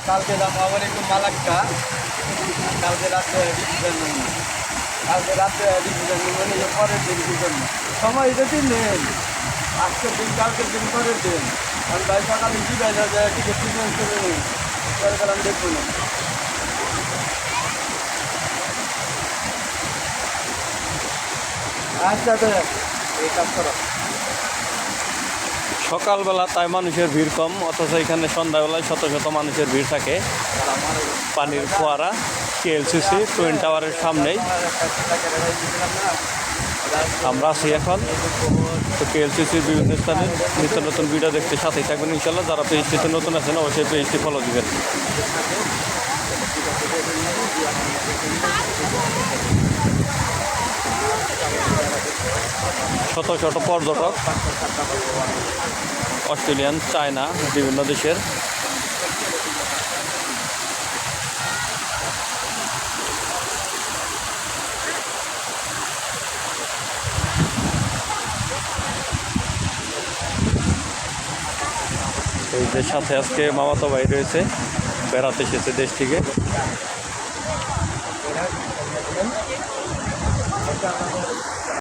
কালকে যাবো আবার একটু মালাক্কা। কালকে রাতে ডিসিশন নেব, কালকে রাতে ডিসিশন নেব নিয়ে পরের দিন কী করবো। সময় যদি নেন আজকের দিন কালকের দিন পরের দিন, কারণ ভাই সকালে কী বেজা যায় টিকিট চেঞ্জ করে নিই, পরে গেলাম দেখবো না। আচ্ছা দেখ এই কাজ করো। সকালবেলা তাই মানুষের ভিড় কম, অথচ এখানে সন্ধ্যাবেলায় শত শত মানুষের ভিড় থাকে। পানির ফোয়ারা কেএলসিসি টুইন টাওয়ারের সামনেই আমরা আছি এখন। তো কেএলসিসির বিভিন্ন স্থানে নিত্য নতুন ভিডিও দেখতে সাথেই থাকবেন ইনশাল্লাহ। যারা পেজটিতে নতুন আছেন অবশ্যই পেজটি ফলো দিবেন। শত শত পর্যটক অস্ট্রেলিয়ান, চায়না, বিভিন্ন দেশের। এই যে সাথে আজকে মামাতো ভাই রয়েছে, বেড়াতে এসেছে দেশ থেকে। এটা